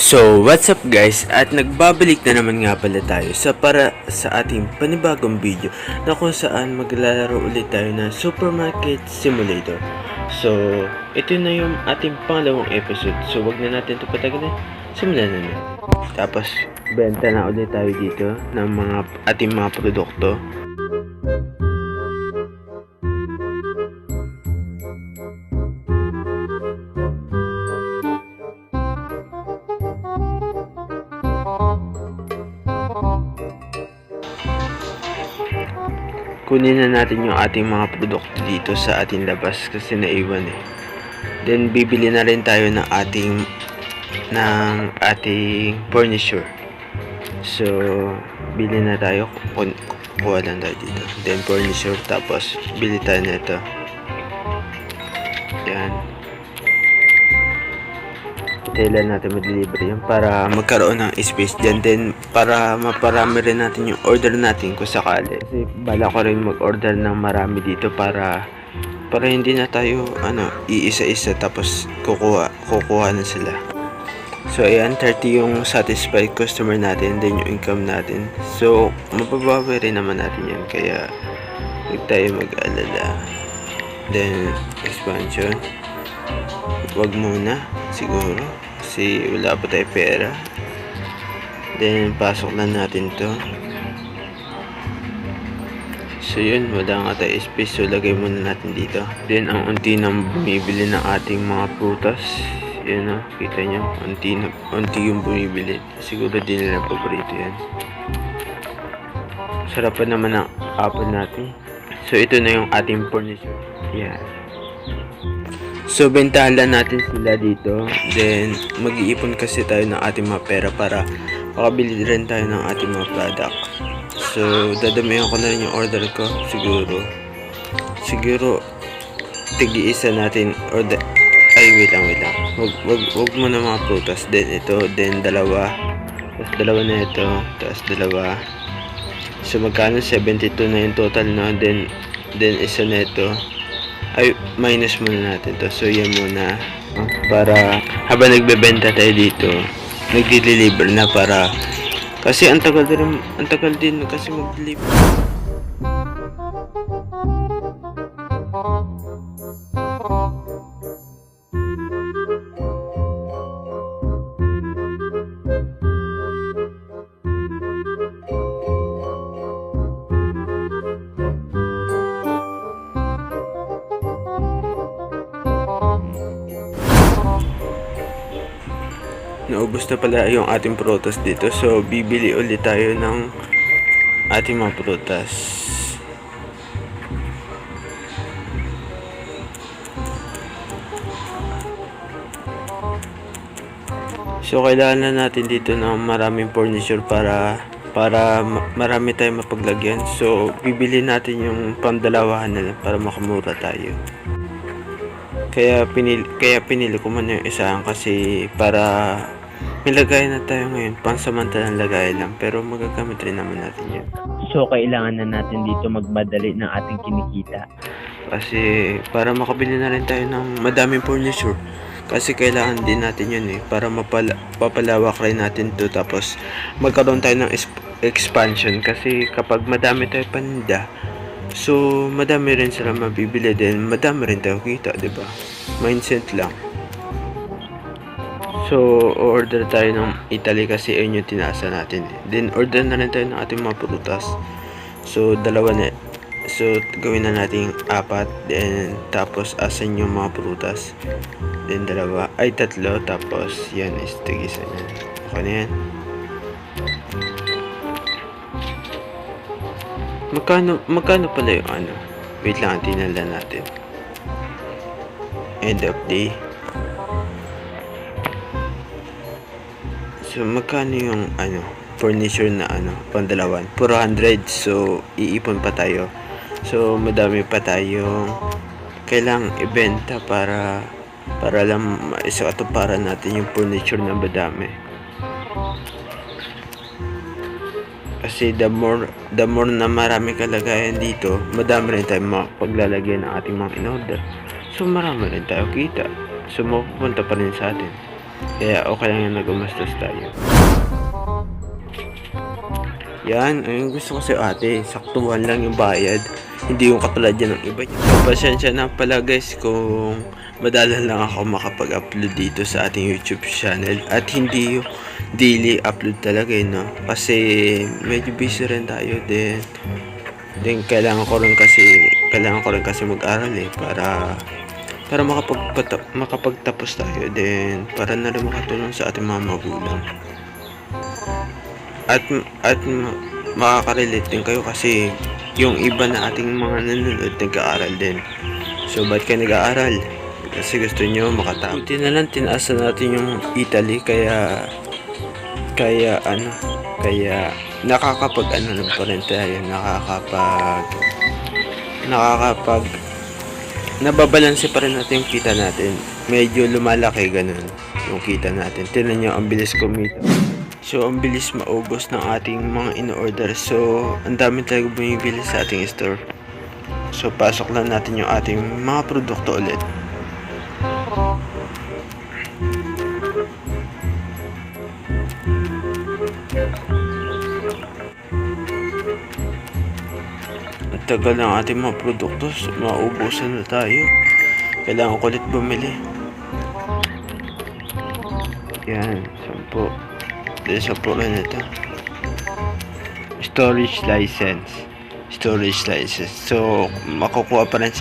So, what's up guys? At nagbabalik na naman nga pala tayo para sa ating panibagong video na kung saan maglalaro ulit tayo ng Supermarket Simulator. So, ito na yung ating pangalawang episode. So, wag na natin ito patagalin. Simulan na natin. Tapos, benta na ulit tayo dito ng ating mga produkto. Kunin na natin yung ating mga produkto dito sa ating labas kasi naiwan eh. Then bibili na rin tayo ng ating furniture. So bili na tayo, kuha lang tayo dito. Then furniture, tapos bili tayo nito. Yan. Kailan natin ma-deliver yun para magkaroon ng space dyan. Then para maparami rin natin yung order natin kung sakali. Kasi bala ko rin mag-order ng marami dito para hindi na tayo iisa-isa tapos kukuha na sila. So ayan, 30 yung satisfied customer natin, then yung income natin. So mababawi rin naman natin yan, kaya huwag tayo mag-alala. Then expansion, wag muna siguro kasi wala pa tayo pera. Then pasok na natin to. So yun, wala nga tayo space, so lagay muna natin dito. Then ang unti nang bumibili ng ating mga prutas. Yan o, kita nyo, unti yung bumibili. Siguro din nila paborito yan. Sarap pa naman ang apple natin. So ito na yung ating furniture. Yan. So bentahan lang natin sila dito. Then mag-iipon kasi tayo ng ating mga pera para makabili rin tayo ng ating mga product. So dadamihan ko na rin yung order ko. Siguro tig-iisa natin order. Ay wait lang. Wag mo na mga prutas. Then ito, then dalawa. Tapos dalawa na ito. Tapos dalawa. So magkano? 72 na yung total, no? Then isa na ito. Ay, minus muna natin to. So yan muna, para habang nagbebenta tayo dito, nagdi-deliver na, para kasi ang tagal din kasi mag-deliver. Naubos na pala yung ating prutas dito. So bibili ulit tayo ng ating mga prutas. So kailangan na natin dito ng maraming furniture para marami tayong mapaglagyan. So bibili natin yung pandalawahan na lang para makamura tayo. Kaya pinili ko man yung isahan kasi para may lagay na tayo ngayon, pansamantalang lagay lang, pero magagamit rin naman natin yun. So kailangan na natin dito magmadali ng ating kinikita kasi para makabili na rin tayo ng madaming furniture, kasi kailangan din natin yun para mapalawak rin natin to, tapos magkaroon tayo ng expansion, kasi kapag madami tayo paninda, so madami rin sila mabibili, din madami rin tayo kita, diba? Mindset lang. So order tayo ng Italy kasi ayun yung tinasa natin. Then order na rin tayo ng ating mga prutas. So dalawa na. So gawin na natin 4. Then tapos asan yung mga prutas. Then dalawa, ay tatlo. Tapos yan is tig-isa yan. Okay na yan. Magkano pala yung wait lang, tinala natin. End of day. So magkano yung furniture na pandalawan? 400. So iipon pa tayo. So madami pa tayong kailangang ibenta para lang maisakatuparan natin yung furniture na madami. Kasi the more na marami kalagayan dito, madami rin tayo mapaglalagyan ng ating mga in-order. So marami rin tayo kita. So mapupunta pa rin sa atin. Kaya okay lang yung nagumastos tayo. Yan, ayun gusto ko sa ate, saktuhan lang yung bayad. Hindi yung katulad yan ng iba. So, pasensya na pala guys kung madalang lang ako makapag-upload dito sa ating YouTube channel. At hindi yung daily upload talaga no. Kasi medyo busy rin tayo din. Then kailangan ko rin kasi mag-aral para makapagtapos tayo din, para na rin makatulong sa ating mga magulang. At makaka-relate din kayo kasi yung iba na ating mga nanonood nag-aaral din. So ba't ka nag-aaral? Kasi gusto nyo makatapos. Buti na lang tinaasan natin yung Italy kaya nakakapag lang pa rin tayo, nakakapag nababalanse pa rin natin yung kita natin. Medyo lumalaki ganun yung kita natin. Tingnan nyo, ang bilis kumita. So, ang bilis maubos ng ating mga in-order. So, ang dami talaga bumibili sa ating store. So, pasok lang natin yung ating mga produkto ulit. Ang tagal ng ating mga produkto. Maubusan na tayo. Kailangan ko ulit bumili. Yan, 10. Sa po na ito. Storage license. So, makukuha pa rin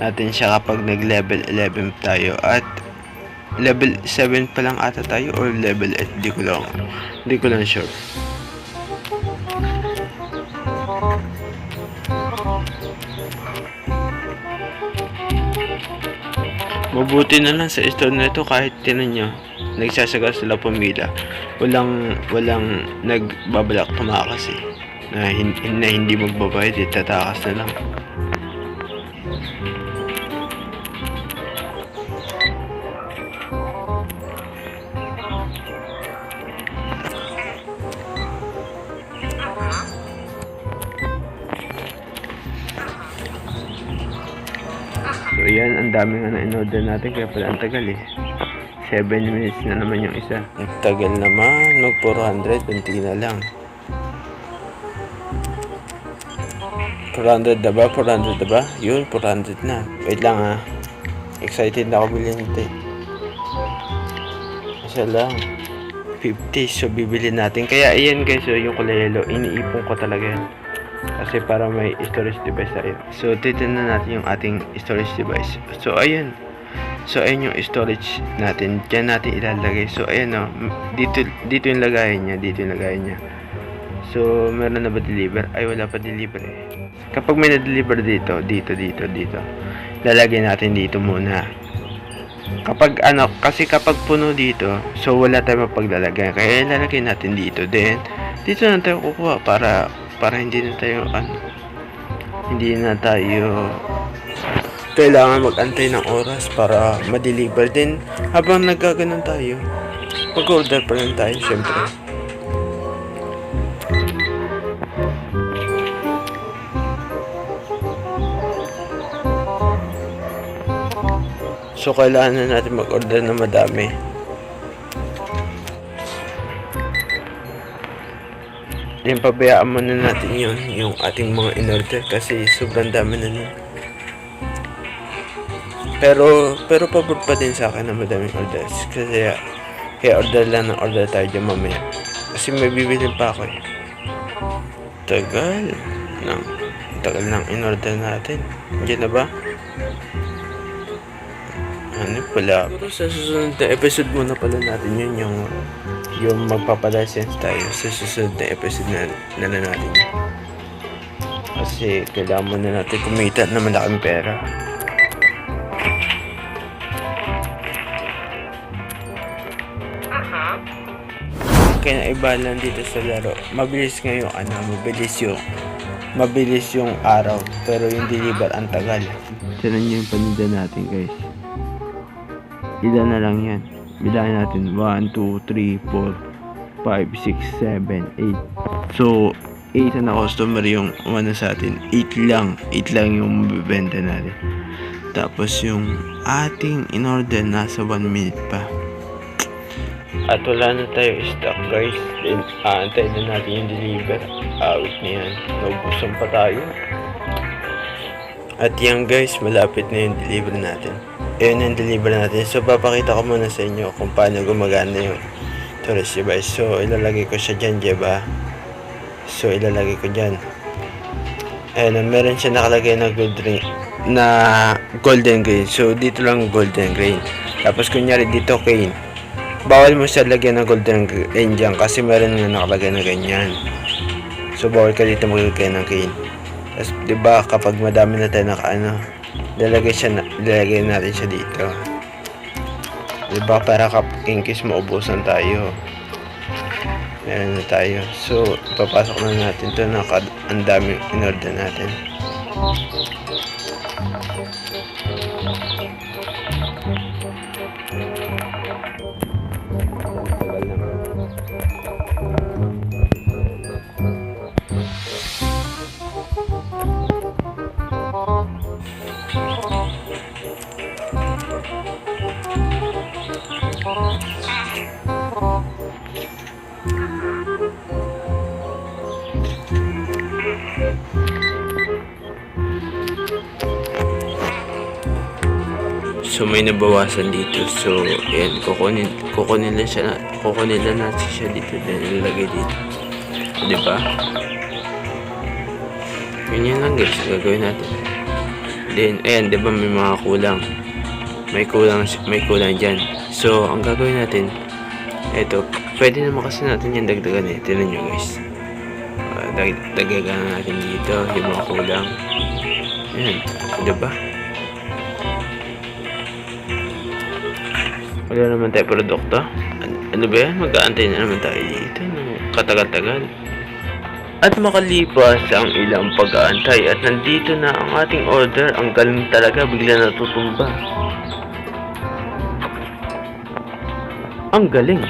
natin siya kapag nag-level 11 tayo. At level 7 pa lang ata tayo or level 8. Di ko lang sure. Mabuti na lang sa store na ito kahit tinan nyo. Nagsasaga sila pumila. Walang nagbabalak tumakas na hindi magbabayad, tatakas na lang. So yan, ang dami nga na in-order natin kaya pala ang tagal 7 minutes na naman yung isa. Ang tagal naman, 400, kunti na lang. 400 na ba? Yun, 400 na. Wait lang excited na ako bilhin ito Isa lang. 50, so bibili natin. Kaya ayan guys, so yung kulay yellow, iniipon ko talaga yan. Kasi para may storage device tayo. So titignan natin yung ating storage device. So ayun yung storage natin. Diyan natin ilalagay. So ayan dito yung lagayan niya. So meron na ba deliver? Ay wala pa deliver Kapag may na-deliver dito. Lalagay natin dito muna. Kasi kapag puno dito, so wala tayong mapaglalagay. Kaya ilalagay natin dito. Then dito na tayo kukuha para hindi na tayo kailangan mag-antay ng oras para ma-deliver. Din habang nagkaganon tayo, mag-order pa lang tayo syempre. So kailangan na natin mag-order na madami. Then pabayaan muna natin yung ating mga in-order kasi sobrang dami na nun. Pero pabor pa din sa akin na madaming orders kasi kaya order tayo dyan mamaya kasi may bibili pa ako tagal ng in-order natin. Diyan na ba? Ano pala? Pero sa susunod na episode muna pala natin yung magpapalicense tayo sa susunod na episode na natin kasi kailangan muna natin kumita na malaking pera. Kaya naiba lang dito sa laro. Mabilis yung araw pero yung deliver ang tagal. Tinan nyo yung paninda natin guys. Ilan na lang yan. Bilahin natin 1, 2, 3, 4, 5, 6, 7, 8. So 8 na customer yung umano sa atin. 8 lang yung mabibenta natin. Tapos yung ating in order nasa 1 minute pa. At wala na tayo stock guys. Then aantayin na natin yung deliver. Awit na yan. Naubusan pa tayo. At yan guys, malapit na yung deliver natin. Ayun yung deliver natin. So papakita ko muna sa inyo kung paano gumagana yung storage device. So ilalagay ko siya dyan, diba? So ilalagay ko dyan. Ayun, meron siya nakalagay na golden grain. So dito lang golden grain. Tapos kunyari dito cane. Bawal mo siya lagyan ng golden grain dyan kasi meron nga nakalagay na ganyan. So bawal ka dito maglagay ng cane. Tapos diba kapag madami na tayo lalagay natin siya dito. Diba para in case maubusan tayo. Meron na tayo. So ipapasok na natin ito na ang daming in-order natin. So may nabawasan dito. So ayan, kukunin lang natin siya dito, then ilagay dito. Di ba? Ganyan lang guys, gagawin natin. Then ayan, di ba may mga kulang. May kulang diyan. So ang gagawin natin, eto, pwede naman kasi natin yan dagdagan eh. Tingnan nyo guys. Dagdagan natin dito yung mga kulang. Ayan, di ba? Wala naman tayo produkto. Ano ba yan? Mag-aantay na naman tayo dito ng katagal-tagal. At makalipas ang ilang pag-aantay at nandito na ang ating order. Ang galing talaga, bigla natutumba. Ang galing.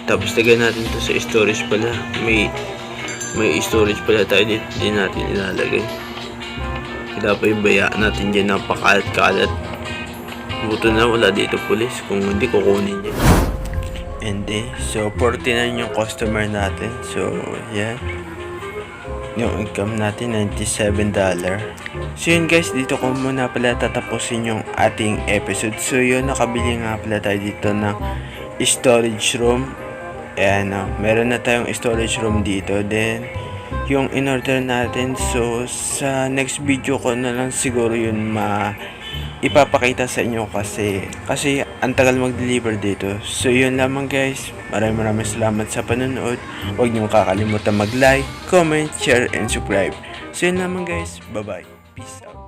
Tapos lagyan natin to sa storage pala. May storage pala tayo dito. Din natin ilalagay. Kaya pa yung bayaan natin dyan. Napakalat-kalat. Buto na wala dito pulis. Kung hindi kukunin niya. And so 49 yung customer natin. So yan. Yung income natin $97. So yun guys, dito ko muna pala tatapusin yung ating episode. So yun, nakabili nga pala tayo dito ng storage room. Ayan, meron na tayong storage room dito. Then yung in-order natin, so sa next video ko na lang siguro yun ipapakita sa inyo kasi ang tagal mag-deliver dito. So yun lamang guys, maraming salamat sa panonood. Huwag niyong kakalimutan mag-like, comment, share, and subscribe. So yun lamang guys, bye bye, peace out.